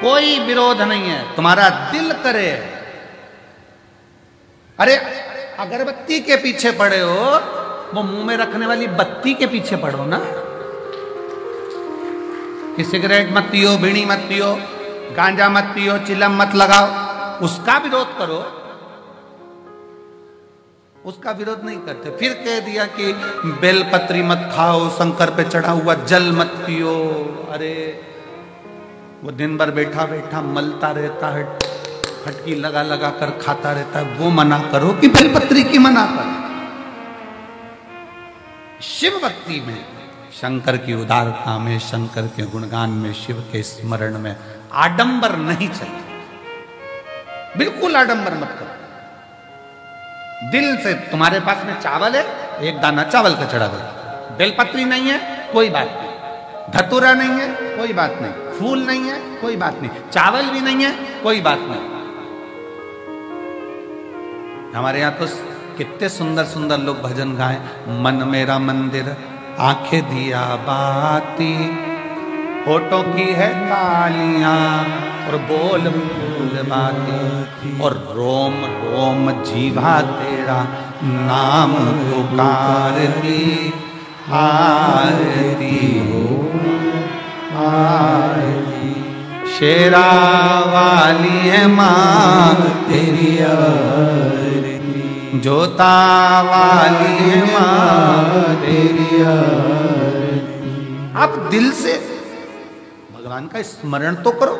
कोई विरोध नहीं है, तुम्हारा दिल करे। अरे अगरबत्ती के पीछे पड़े हो, वो मुंह में रखने वाली बत्ती के पीछे पड़ो ना। कि सिगरेट मत पियो, बीड़ी मत पियो, गांजा मत पियो, चिलम मत लगाओ, उसका विरोध करो। उसका विरोध नहीं करते। फिर कह दिया कि बेलपत्री मत खाओ, शंकर पे चढ़ा हुआ जल मत पियो। अरे वो दिन भर बैठा बैठा मलता रहता है, फटकी लगा लगा कर खाता रहता है, वो मना करो कि बेलपत्री की मना करो। शिव भक्ति में, शंकर की उदारता में, शंकर के गुणगान में, शिव के स्मरण में आडंबर नहीं चाहिए। बिल्कुल आडंबर मत करो। दिल से, तुम्हारे पास में चावल है, एक दाना चावल का चढ़ा दो। बेलपत्री नहीं है, कोई बात नहीं। धतूरा नहीं है, कोई बात नहीं। फूल नहीं है, कोई बात नहीं। चावल भी नहीं है, कोई बात नहीं। हमारे यहां तो कितने सुंदर सुंदर लोग भजन गाए। मन मेरा मंदिर, आंखें दिया बाती, होठों की है कालियां और बोल फूल बाती, और रोम रोम जीवा तेरा नाम पुकारती, आरती हो आरती। शेरा वाली है माँ तेरी आरती, जोता वाली है माँ तेरी आरती। आप दिल से भगवान का स्मरण तो करो।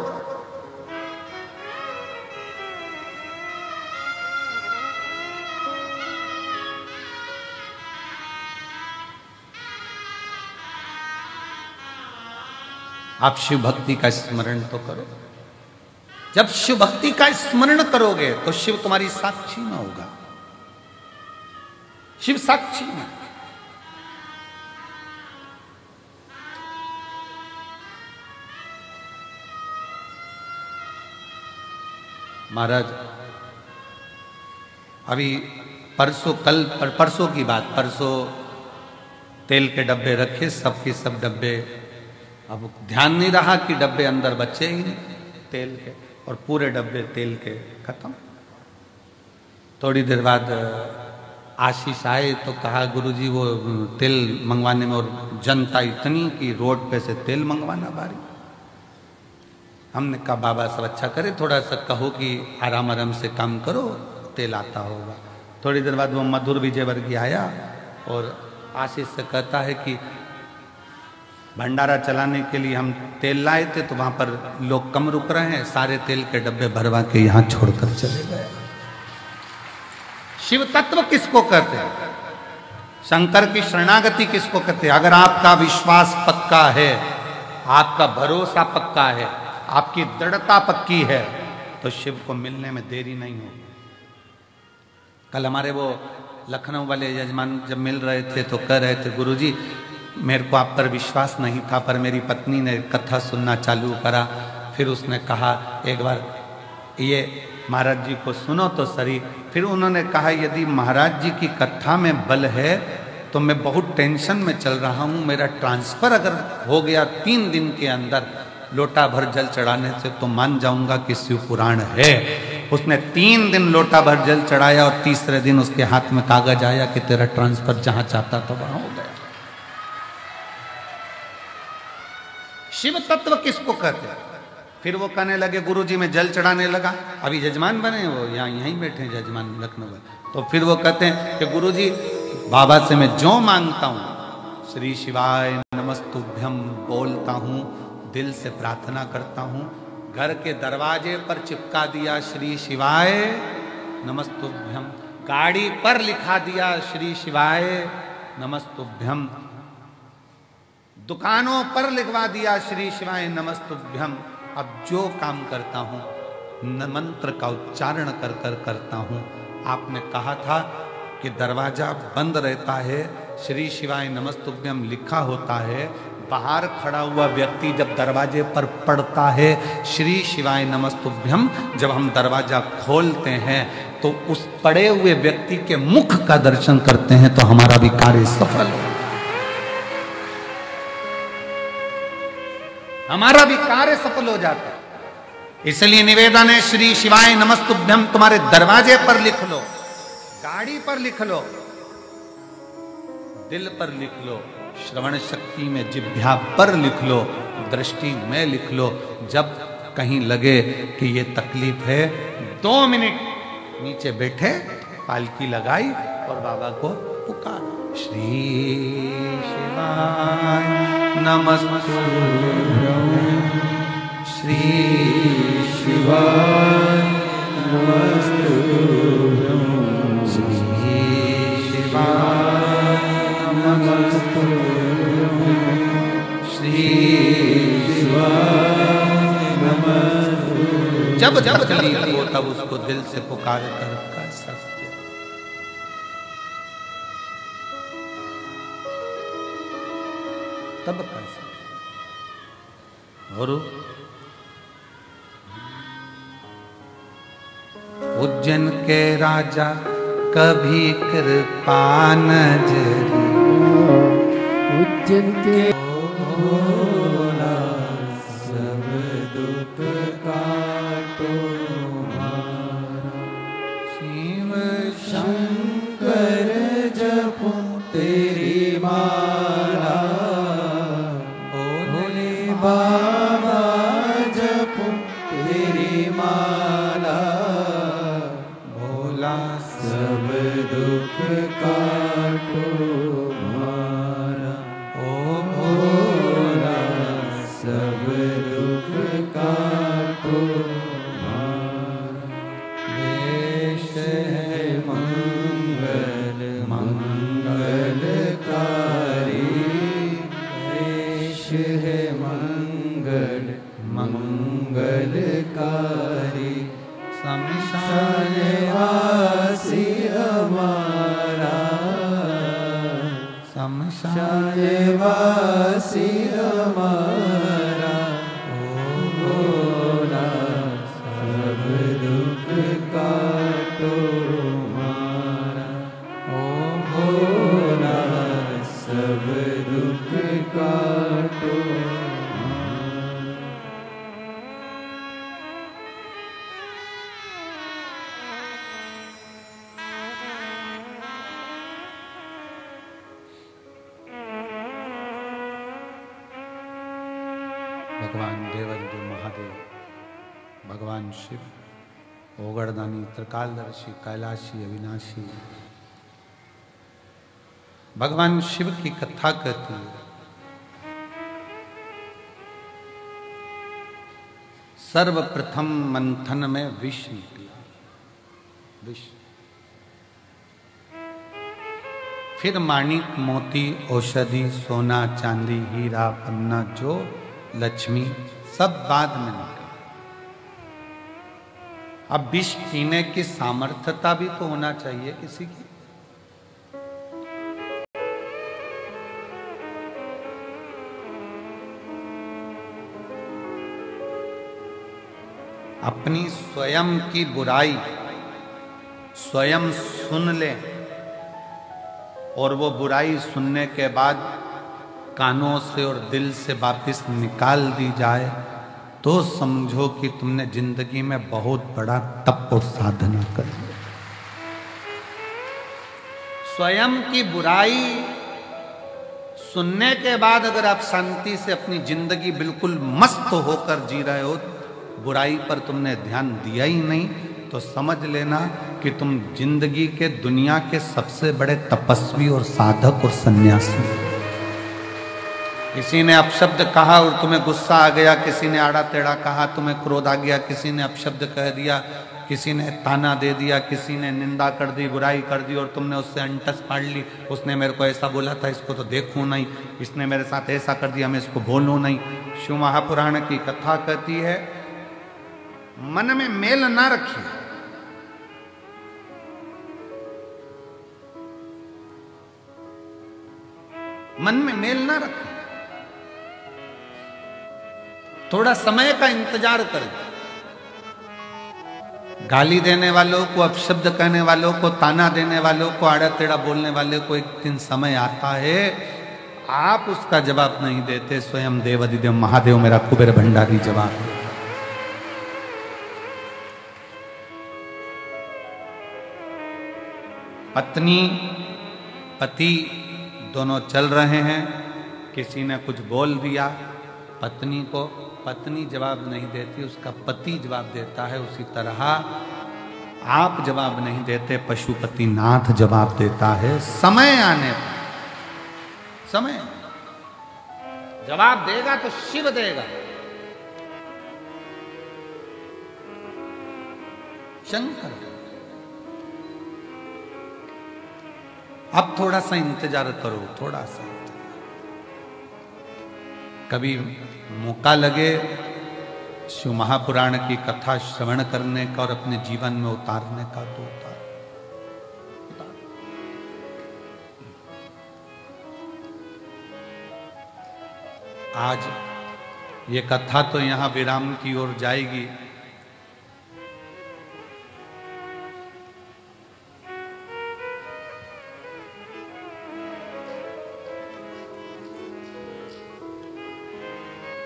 आप शिव भक्ति का स्मरण तो करो। जब शिव भक्ति का स्मरण करोगे तो शिव तुम्हारी साक्षी में होगा। शिव साक्षी में। महाराज अभी परसों की बात, परसों तेल के डब्बे रखे, सबके सब डब्बे, अब ध्यान नहीं रहा कि डब्बे अंदर बचे ही नहीं तेल के, और पूरे डब्बे तेल के खत्म। थोड़ी देर बाद आशीष आए तो कहा गुरुजी वो तेल मंगवाने में, और जनता इतनी कि रोड पे से तेल मंगवाना भारी। हमने कहा बाबा सब अच्छा करे, थोड़ा सा कहो कि आराम आराम से काम करो, तेल आता होगा। थोड़ी देर बाद वो मधुर विजयवर्गीय आया और आशीष से कहता है कि भंडारा चलाने के लिए हम तेल लाए थे, तो वहां पर लोग कम रुक रहे हैं, सारे तेल के डब्बे भरवा के यहाँ छोड़कर चले गए। शिव तत्व किसको कहते हैं? शंकर की शरणागति किसको कहते हैं? अगर आपका विश्वास पक्का है, आपका भरोसा पक्का है, आपकी दृढ़ता पक्की है, तो शिव को मिलने में देरी नहीं होगी। कल हमारे वो लखनऊ वाले यजमान जब मिल रहे थे तो कह रहे थे गुरुजी मेरे को आप पर विश्वास नहीं था, पर मेरी पत्नी ने कथा सुनना चालू करा, फिर उसने कहा एक बार ये महाराज जी को सुनो तो सही। फिर उन्होंने कहा यदि महाराज जी की कथा में बल है तो मैं बहुत टेंशन में चल रहा हूँ, मेरा ट्रांसफर अगर हो गया 3 दिन के अंदर लोटा भर जल चढ़ाने से, तो मान जाऊंगा कि शिव पुराण है। उसने 3 दिन लोटा भर जल चढ़ाया और तीसरे दिन उसके हाथ में कागज आया कि तेरा ट्रांसफर जहां चाहता था वहां हो गया। शिव तत्व किसको कहते हैं? फिर वो कहने लगे गुरुजी मैं जल चढ़ाने लगा, अभी जजमान बने, वो यहीं बैठे जजमान लखनऊ में। तो फिर वो कहते हैं कि गुरुजी बाबा से मैं जो मांगता हूं श्री शिवाय नमस्तुभ्यम बोलता हूं, दिल से प्रार्थना करता हूं। घर के दरवाजे पर चिपका दिया श्री शिवाय नमस्तुभ्यम, गाड़ी पर लिखा दिया श्री शिवाय नमस्तुभ्यम, दुकानों पर लिखवा दिया श्री शिवाय नमस्तुभ्यम। अब जो काम करता हूं मंत्र का उच्चारण कर कर करता हूं। आपने कहा था कि दरवाजा बंद रहता है, श्री शिवाय नमस्तुभ्यम लिखा होता है, बाहर खड़ा हुआ व्यक्ति जब दरवाजे पर पड़ता है श्री शिवाय नमस्तुभ्यम, जब हम दरवाजा खोलते हैं तो उस पड़े हुए व्यक्ति के मुख का दर्शन करते हैं तो हमारा भी कार्य सफल हो, हमारा भी कार्य सफल हो जाता है। इसलिए निवेदन है, श्री शिवाय नमस्तुभ्यम तुम्हारे दरवाजे पर लिख लो, गाड़ी पर लिख लो, दिल पर लिख लो, श्रवण शक्ति में जिह्वा पर लिख लो, दृष्टि में लिख लो। जब कहीं लगे कि ये तकलीफ है, 2 मिनट नीचे बैठे, पालकी लगाई और बाबा को पुकारा, श्री शिवाय नमस्तुभ्यं, श्री शिवाय नमस्तुभ्यं, श्री शिवाय नमस्तुभ्यं, श्री शिवाय नमस्तुभ्यं। जब तकलीफ हो तब उसको दिल से पुकार कर सकते, तब कर सकते। और उज्जैन के राजा कभी कृपा नजरी, उज्जैन के भोला सब दुख काटो मारा, शिव शंकर जपो तेरी माला, भोले बाबा जपो तेरी माला, भोला सब दुख काटो मारा, ओ भोला सब दुख काटो मारा। देश है मंगल मंगलकारी, देश है मंगल मंगलकारी, शमशान वासी हमारा, शमशान वासी हमारा, ओ भोला सब दुख काटो मारा, ओ भोला सब दुख काटो मारा। भगवान देवादिदेव महादेव, भगवान शिव, ओगड़दानी, त्रिकालदर्शी, कैलाशी, अविनाशी, भगवान शिव की कथा कहती है। सर्वप्रथम मंथन में विष निकला, विष, फिर माणिक, मोती, औषधि, सोना, चांदी, हीरा, पन्ना, जो लक्ष्मी, सब बाद में निकला। अब विष पीने की सामर्थ्यता भी तो होना चाहिए किसी की। अपनी स्वयं की बुराई स्वयं सुन ले और वो बुराई सुनने के बाद कानों से और दिल से वापस निकाल दी जाए तो समझो कि तुमने जिंदगी में बहुत बड़ा तप और साधना कर ली। स्वयं की बुराई सुनने के बाद अगर आप शांति से अपनी जिंदगी बिल्कुल मस्त होकर जी रहे हो, बुराई पर तुमने ध्यान दिया ही नहीं, तो समझ लेना कि तुम जिंदगी के दुनिया के सबसे बड़े तपस्वी और साधक और सन्यासी। किसी ने अपशब्द कहा और तुम्हें गुस्सा आ गया, किसी ने आड़ा टेढ़ा कहा, तुम्हें क्रोध आ गया, किसी ने अपशब्द कह दिया, किसी ने ताना दे दिया, किसी ने निंदा कर दी, बुराई कर दी और तुमने उससे अंटस फाड़ ली। उसने मेरे को ऐसा बोला था, इसको तो देखूं नहीं, इसने मेरे साथ ऐसा कर दिया, मैं इसको बोलूं नहीं। शिव महापुराण की कथा कहती है, मन में मेल ना रखिए, मन में मेल ना रखें, थोड़ा समय का इंतजार करें। गाली देने वालों को, अपशब्द कहने वालों को, ताना देने वालों को, आड़ा टेढ़ा बोलने वाले को एक दिन समय आता है, आप उसका जवाब नहीं देते, स्वयं देवादिदेव महादेव मेरा कुबेर भंडारी जवाब देता। पत्नी पति दोनों चल रहे हैं, किसी ने कुछ बोल दिया पत्नी को, पत्नी जवाब नहीं देती, उसका पति जवाब देता है। उसी तरह आप जवाब नहीं देते, पशुपतिनाथ जवाब देता है। समय आने पर, समय जवाब देगा तो शिव देगा, शंकर। अब थोड़ा सा इंतजार करो, थोड़ा सा कभी मौका लगे शिव महापुराण की कथा श्रवण करने का और अपने जीवन में उतारने का तो उतार। आज ये कथा तो यहां विराम की ओर जाएगी।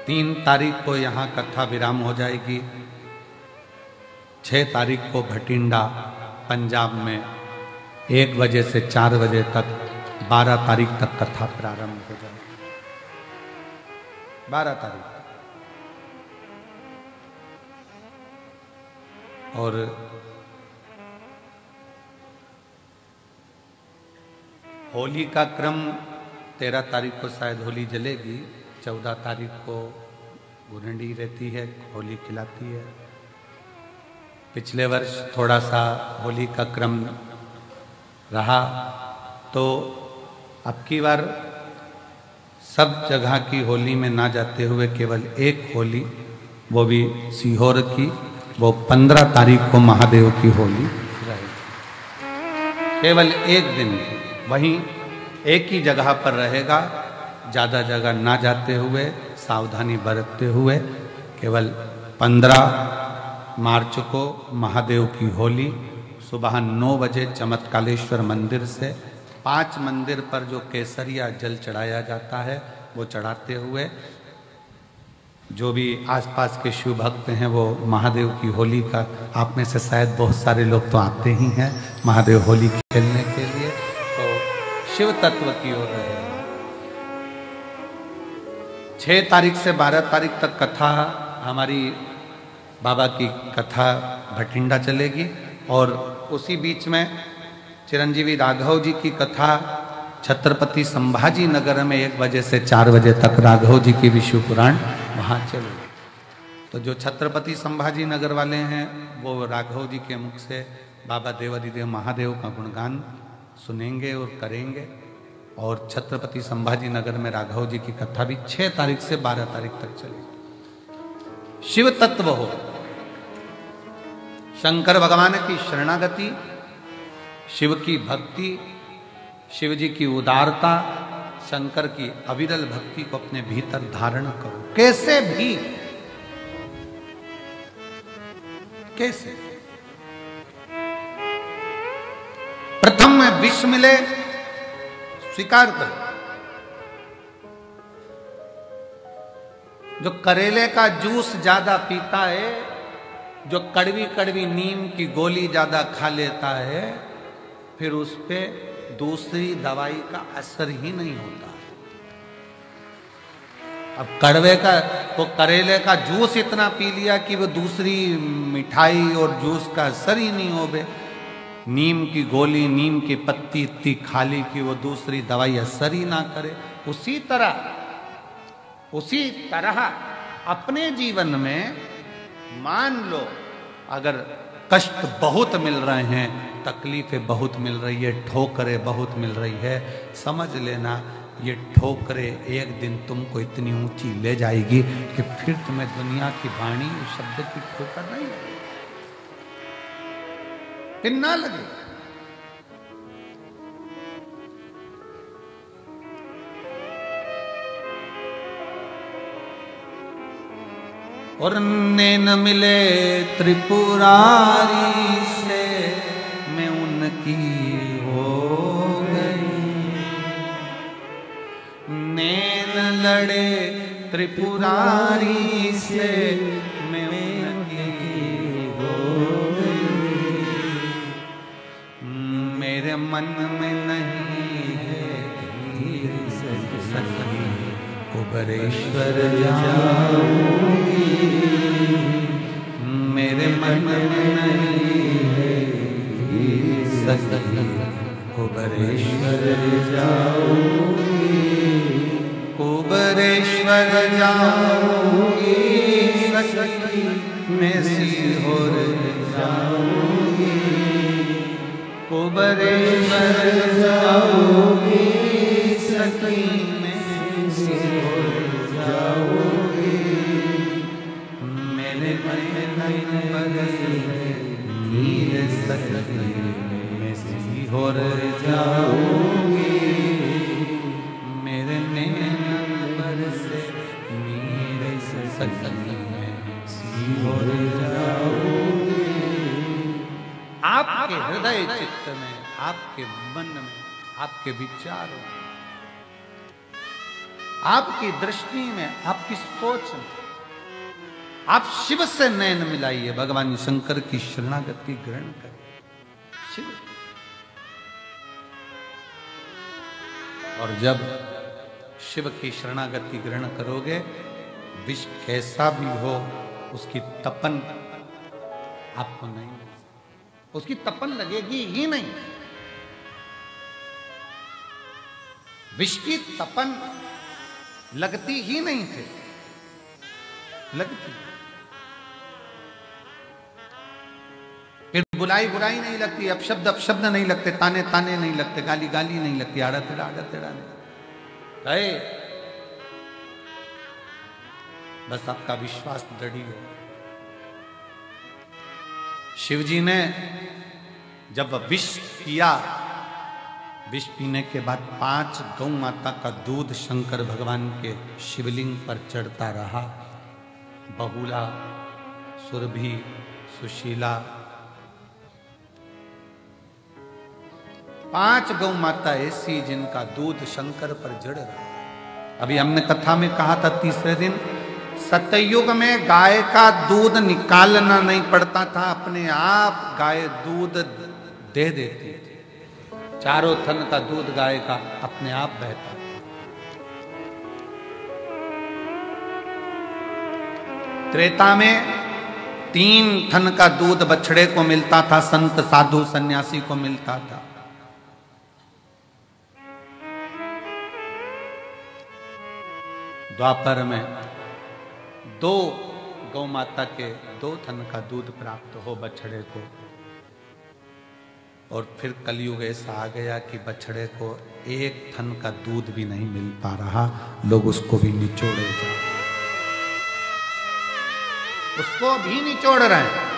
तीन तारीख को यहाँ कथा विराम हो जाएगी। 6 तारीख को भटिंडा पंजाब में 1 बजे से 4 बजे तक, 12 तारीख तक कथा प्रारंभ हो जाएगी। 12 तारीख और होली का क्रम 13 तारीख को शायद होली जलेगी, 14 तारीख को गुरंडी रहती है, होली खिलाती है। पिछले वर्ष थोड़ा सा होली का क्रम रहा, तो अब की बार सब जगह की होली में ना जाते हुए केवल एक होली, वो भी सीहोर की, वो 15 तारीख को महादेव की होली रहेगी। केवल एक दिन वहीं एक ही जगह पर रहेगा, ज़्यादा जगह ना जाते हुए, सावधानी बरतते हुए। केवल 15 मार्च को महादेव की होली सुबह 9 बजे चमत्कालेश्वर मंदिर से 5 मंदिर पर जो केसरिया जल चढ़ाया जाता है वो चढ़ाते हुए, जो भी आसपास के शिव भक्त हैं वो महादेव की होली का, आप में से शायद बहुत सारे लोग तो आते ही हैं महादेव होली खेलने के लिए, तो शिव तत्व की ओर रहेगा। 6 तारीख से 12 तारीख तक कथा, हमारी बाबा की कथा भटिंडा चलेगी, और उसी बीच में चिरंजीवी राघव जी की कथा छत्रपति संभाजी नगर में 1 बजे से 4 बजे तक राघव जी की विष्णु पुराण वहाँ चलेगी। तो जो छत्रपति संभाजी नगर वाले हैं वो राघव जी के मुख से बाबा देवादिदेव महादेव का गुणगान सुनेंगे और करेंगे। और छत्रपति संभाजी नगर में राघव जी की कथा भी 6 तारीख से 12 तारीख तक चलेगी। शिव तत्व हो, शंकर भगवान की शरणागति, शिव की भक्ति, शिव जी की उदारता, शंकर की अविरल भक्ति को अपने भीतर धारण करो। कैसे भी, कैसे प्रथम में विष मिले, स्वीकार करो। जो करेले का जूस ज्यादा पीता है, जो कड़वी कड़वी नीम की गोली ज्यादा खा लेता है, फिर उस पे दूसरी दवाई का असर ही नहीं होता। अब कड़वे का, वो करेले का जूस इतना पी लिया कि वो दूसरी मिठाई और जूस का असर ही नहीं हो बे। नीम की गोली, नीम की पत्ती इतनी खाली कि वो दूसरी दवाई असर ही ना करे। उसी तरह अपने जीवन में मान लो, अगर कष्ट बहुत मिल रहे हैं, तकलीफें बहुत मिल रही है, ठोकरें बहुत मिल रही है, समझ लेना ये ठोकरें एक दिन तुमको इतनी ऊंची ले जाएगी कि फिर तुम्हें दुनिया की वाणी शब्द की ठोकर नहीं लगेगी, फिर ना लगे। और नैन मिले त्रिपुरारी से, मैं उनकी हो गई। नैन लड़े त्रिपुरारी से, मैं उनकी हो गई। मेरे मन में नहीं है धीर सखी, कुबरेश्वर जाऊंगी। मेरे मन में नहीं है धीर सखी, कुबरेश्वर जाऊंगी। कुबरेश्वर जाऊंगी सखी, मैं सीहोर जाऊंगी। कुबरेश्वर जाऊंगी सखी, मैं सीहोर जाऊंगी। मेरे मन में नहीं है नीर सखी, मैं सीहोर जाऊंगी। मेरे नैन से नीर सखी, मैं सीहोर जाऊंगी। आपके हृदय चित्त में, आपके मन में, आपके विचारों में, आपकी दृष्टि में, आपकी सोच में आप शिव से नयन मिलाइए। भगवान शंकर की शरणागति ग्रहण करें। शिव, और जब शिव की शरणागति ग्रहण करोगे, विष कैसा भी हो उसकी तपन आपको नहीं, उसकी तपन लगेगी ही नहीं। विष की तपन लगती ही नहीं थे, लगती। फिर बुलाई बुराई नहीं लगती, अपशब्द अपशब्द नहीं लगते, ताने ताने नहीं लगते, गाली गाली नहीं लगती, आड़ा तेड़ा नहीं। गए, बस आपका विश्वास दृढ़ हो। शिवजी ने जब विष पिया, विष पीने के बाद 5 गौ माता का दूध शंकर भगवान के शिवलिंग पर चढ़ता रहा। बहुला, सुरभि, सुशीला, 5 गौ माता ऐसी जिनका दूध शंकर पर जड़ रहा। अभी हमने कथा में कहा था तीसरे दिन, सतयुग में गाय का दूध निकालना नहीं पड़ता था, अपने आप गाय दूध दे देती थी। चारों थन का दूध गाय का अपने आप बहता था। त्रेता में 3 थन का दूध बछड़े को मिलता था, संत साधु सन्यासी को मिलता था। द्वापर में 2 गौ माता के 2 थन का दूध प्राप्त हो बछड़े को। और फिर कलयुग ऐसा आ गया कि बछड़े को 1 थन का दूध भी नहीं मिल पा रहा, लोग उसको भी निचोड़े जा रहे, उसको भी निचोड़ रहे हैं।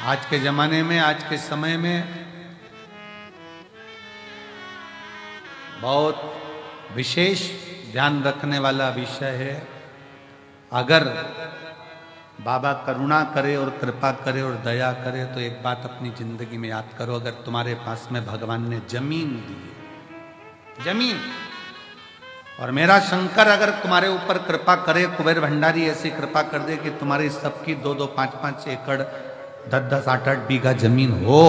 आज के जमाने में, आज के समय में बहुत विशेष ध्यान रखने वाला विषय है। अगर बाबा करुणा करे और कृपा करे और दया करे तो एक बात अपनी जिंदगी में याद करो, अगर तुम्हारे पास में भगवान ने जमीन दी है, जमीन, और मेरा शंकर अगर तुम्हारे ऊपर कृपा करे, कुबेर भंडारी ऐसी कृपा कर दे कि तुम्हारी सबकी 2-2, 5-5 एकड़, 10-10, 8-8 बीघा जमीन हो,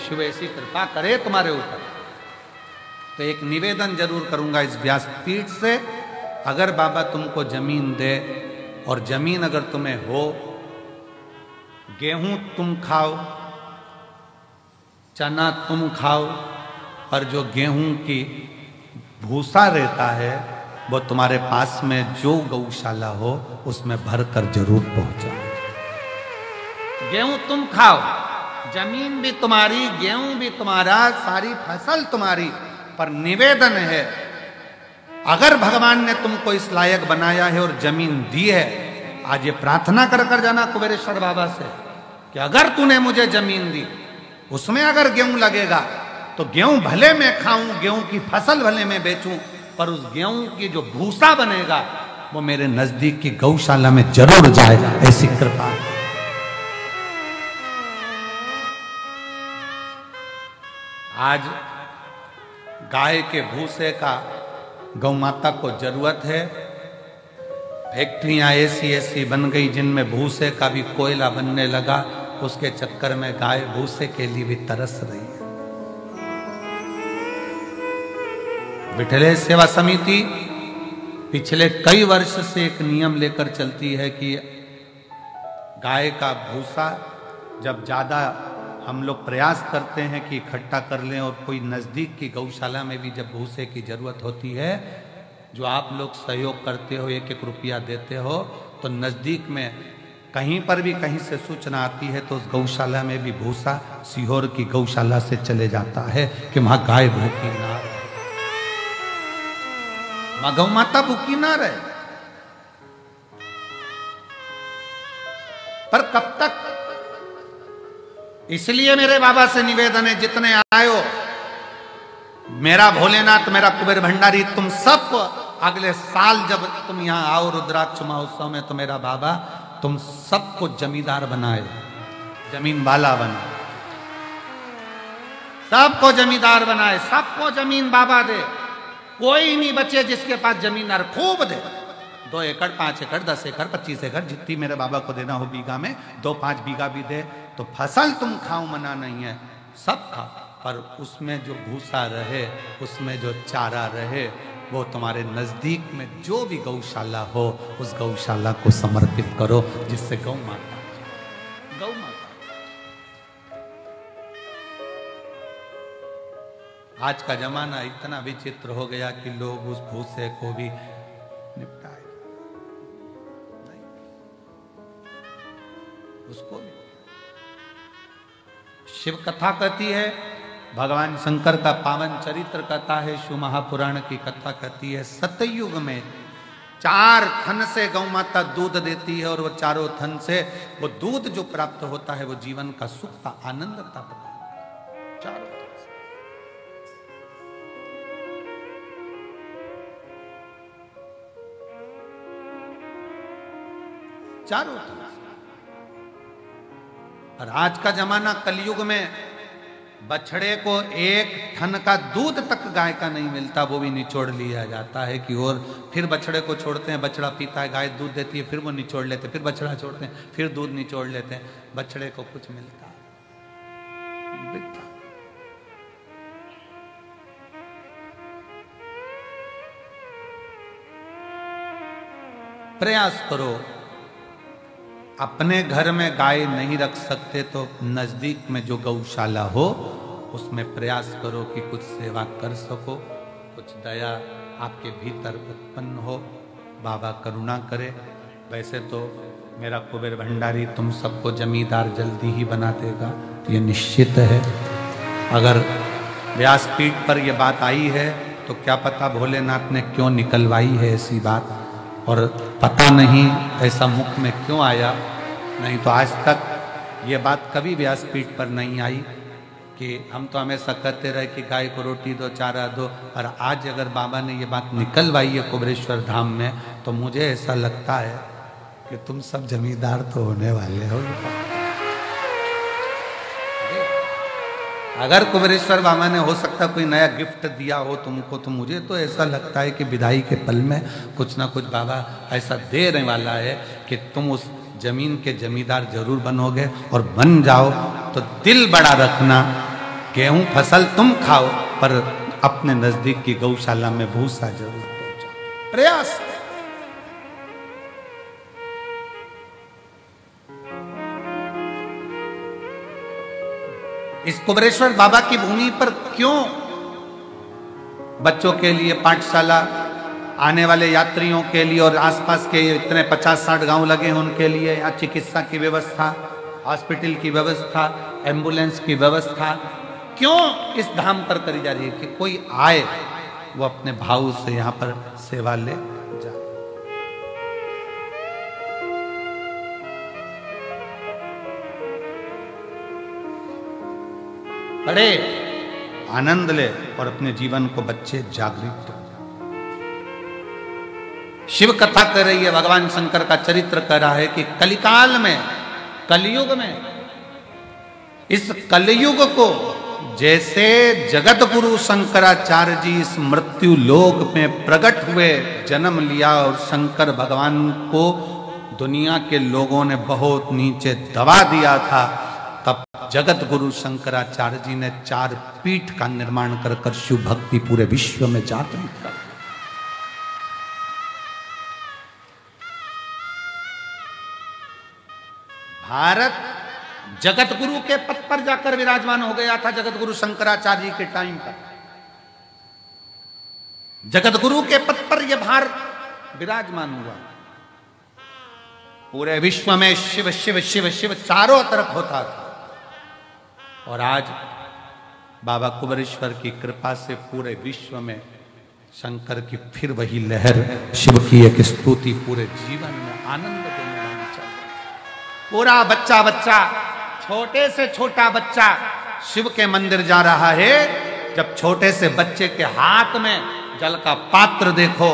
शिव ऐसी कृपा करे तुम्हारे ऊपर, तो एक निवेदन जरूर करूंगा इस व्यासपीठ से, अगर बाबा तुमको जमीन दे और जमीन अगर तुम्हें हो, गेहूं तुम खाओ, चना तुम खाओ, और जो गेहूं की भूसा रहता है वो तुम्हारे पास में जो गौशाला हो उसमें भरकर जरूर पहुंचाओ। गेहूं तुम खाओ, जमीन भी तुम्हारी, गेहूं भी तुम्हारा, सारी फसल तुम्हारी, पर निवेदन है, अगर भगवान ने तुमको इस लायक बनाया है और जमीन दी है, आज ये प्रार्थना कर कर जाना कुबेरेश्वर बाबा से कि अगर तूने मुझे जमीन दी, उसमें अगर गेहूं लगेगा तो गेहूं भले मैं खाऊं, गेहूं की फसल भले मैं बेचूं, पर उस गेहूं की जो भूसा बनेगा वो मेरे नजदीक की गौशाला में जरूर जाए, ऐसी कृपा। आज गाय के भूसे का गौ माता को जरूरत है। फैक्ट्रियां ऐसी ऐसी बन गई जिनमें भूसे का भी कोयला बनने लगा, उसके चक्कर में गाय भूसे के लिए भी तरस रही है। विठलेश सेवा समिति पिछले कई वर्ष से एक नियम लेकर चलती है कि गाय का भूसा जब ज्यादा हम लोग प्रयास करते हैं कि इकट्ठा कर लें, और कोई नजदीक की गौशाला में भी जब भूसे की जरूरत होती है, जो आप लोग सहयोग करते हो, 1-1 रुपया देते हो, तो नजदीक में कहीं पर भी कहीं से सूचना आती है तो उस गौशाला में भी भूसा सीहोर की गौशाला से चले जाता है कि वहां गाय भूखी ना रहे, वहां गौ माता भूखी ना रहे। पर कब तक? इसलिए मेरे बाबा से निवेदन है, जितने आयो, मेरा भोलेनाथ, मेरा कुबेर भंडारी, तुम सब अगले साल जब तुम यहां आओ रुद्राक्ष महोत्सव में, तो मेरा बाबा तुम सबको जमींदार बनाए, जमीन वाला बनाए, सबको जमींदार बनाए, सबको जमीन बाबा दे, कोई नहीं बचे जिसके पास जमीनदार, खूब दे, 2 एकड़, 5 एकड़, 10 एकड़, 25 एकड़, जितनी मेरे बाबा को देना हो बीघा में, 2-5 बीघा भी दे, तो फसल तुम खाओ, मना नहीं है, सब खाओ, पर उसमें जो भूसा रहे, उसमें जो चारा रहे, वो तुम्हारे नजदीक में जो भी गौशाला हो, उस गौशाला को समर्पित करो, जिससे गौ माता, गौ माता। आज का जमाना इतना विचित्र हो गया कि लोग उस भूसे को भी निपटाए, उसको भी। शिव कथा कहती है, भगवान शंकर का पावन चरित्र कथा है, शिव महापुराण की कथा कहती है, सतयुग में 4 थन से गौ माता दूध देती है, और वो चारों थन से वो दूध जो प्राप्त होता है वो जीवन का सुख का आनंद का प्रदान, चारों थन से। चारों थन से। और आज का जमाना कलयुग में बछड़े को 1 थन का दूध तक गाय का नहीं मिलता, वो भी निचोड़ लिया जाता है कि, और फिर बछड़े को छोड़ते हैं, बछड़ा पीता है, गाय दूध देती है, फिर वो निचोड़ लेते, फिर बछड़ा छोड़ते हैं, फिर दूध निचोड़ लेते हैं, बछड़े को कुछ मिलता बिकता। प्रयास करो, अपने घर में गाय नहीं रख सकते तो नजदीक में जो गौशाला हो उसमें प्रयास करो कि कुछ सेवा कर सको, कुछ दया आपके भीतर उत्पन्न हो, बाबा करुणा करे। वैसे तो मेरा कुबेर भंडारी तुम सबको जमींदार जल्दी ही बना देगा, ये निश्चित है। अगर व्यासपीठ पर यह बात आई है तो क्या पता भोलेनाथ ने क्यों निकलवाई है ऐसी बात, और पता नहीं ऐसा मुख में क्यों आया, नहीं तो आज तक ये बात कभी व्यासपीठ पर नहीं आई कि हम तो हमेशा कहते रहे कि गाय को रोटी दो, चारा दो, और आज अगर बाबा ने ये बात निकलवाई है कुबेरेश्वर धाम में, तो मुझे ऐसा लगता है कि तुम सब जमींदार तो होने वाले हो। अगर कुबेरेश्वर बाबा ने हो सकता कोई नया गिफ्ट दिया हो तुमको, तो मुझे तो ऐसा लगता है कि विदाई के पल में कुछ ना कुछ बाबा ऐसा देने वाला है कि तुम उस जमीन के जमींदार जरूर बनोगे, और बन जाओ तो दिल बड़ा रखना, गेहूं फसल तुम खाओ पर अपने नजदीक की गौशाला में भूसा जरूर पहुंचाओ। प्रयास। इस कुबेरेश्वर बाबा की भूमि पर क्यों बच्चों के लिए पाठशाला, आने वाले यात्रियों के लिए और आसपास के इतने 50-60 गांव लगे हैं उनके लिए यहाँ चिकित्सा की व्यवस्था, हॉस्पिटल की व्यवस्था, एम्बुलेंस की व्यवस्था क्यों इस धाम पर करी जा रही है कि कोई आए वो अपने भाव से यहाँ पर सेवा ले जाए। पढ़े, आनंद ले और अपने जीवन को बच्चे जागृत करें। शिव कथा कर रही है, भगवान शंकर का चरित्र कर रहा है कि कलिकाल में, कलयुग में, इस कलयुग को जैसे जगत गुरु शंकराचार्य जी इस मृत्यु लोक में प्रकट हुए, जन्म लिया और शंकर भगवान को दुनिया के लोगों ने बहुत नीचे दबा दिया था, तब जगत गुरु शंकराचार्य जी ने 4 पीठ का निर्माण कर शिव भक्ति पूरे विश्व में जागृत कर दी। भारत जगत गुरु के पद पर जाकर विराजमान हो गया था। जगत गुरु शंकराचार्य जी के टाइम पर जगत गुरु के पद पर यह भारत विराजमान हुआ। पूरे विश्व में शिव शिव शिव शिव चारों तरफ होता था। और आज बाबा कुबेरेश्वर की कृपा से पूरे विश्व में शंकर की फिर वही लहर, शिव की एक स्तुति पूरे जीवन में आनंद देने वाली चल रही है। पूरा बच्चा बच्चा, छोटे से छोटा बच्चा शिव के मंदिर जा रहा है। जब छोटे से बच्चे के हाथ में जल का पात्र देखो,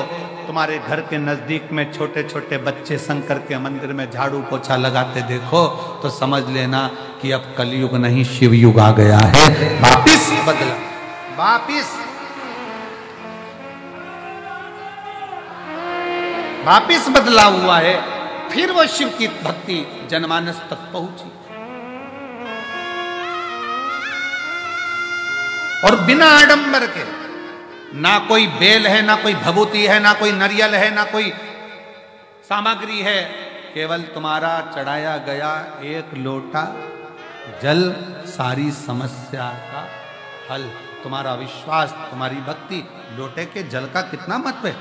तुम्हारे घर के नजदीक में छोटे छोटे बच्चे शंकर के मंदिर में झाड़ू पोछा लगाते देखो, तो समझ लेना कि अब कलयुग नहीं शिव युग आ गया है। वापिस बदला, वापिस बदला हुआ है। फिर वो शिव की भक्ति जनमानस तक पहुंची। और बिना आडंबर के, ना कोई बेल है, ना कोई भभूति है, ना कोई नारियल है, ना कोई सामग्री है, केवल तुम्हारा चढ़ाया गया एक लोटा जल सारी समस्या का हल। तुम्हारा विश्वास, तुम्हारी भक्ति, लोटे के जल का कितना महत्व है।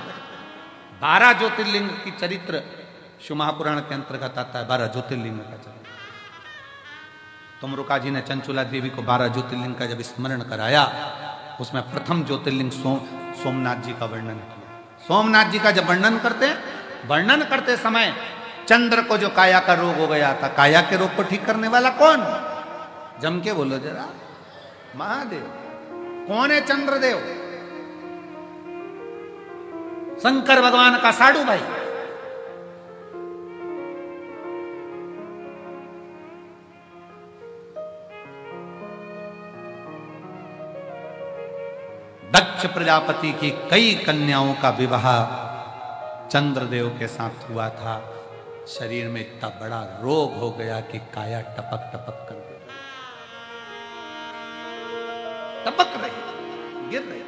12 ज्योतिर्लिंग की चरित्र शिव महापुराण के अंतर्गत आता है। 12 ज्योतिर्लिंग का चरित्र तुमरुका जी ने चंचुला देवी को 12 ज्योतिर्लिंग का जब स्मरण कराया, उसमें प्रथम ज्योतिर्लिंग सोमनाथ जी का वर्णन किया। सोमनाथ जी का जब वर्णन करते समय चंद्र को जो काया का रोग हो गया था, काया के रोग को ठीक करने वाला कौन? जम के बोलो जरा, महादेव। कौन है चंद्रदेव? शंकर भगवान का साडू भाई। दक्ष प्रजापति की कई कन्याओं का विवाह चंद्रदेव के साथ हुआ था। शरीर में इतना बड़ा रोग हो गया कि काया टपक टपक कर गिर रही, गिर रही।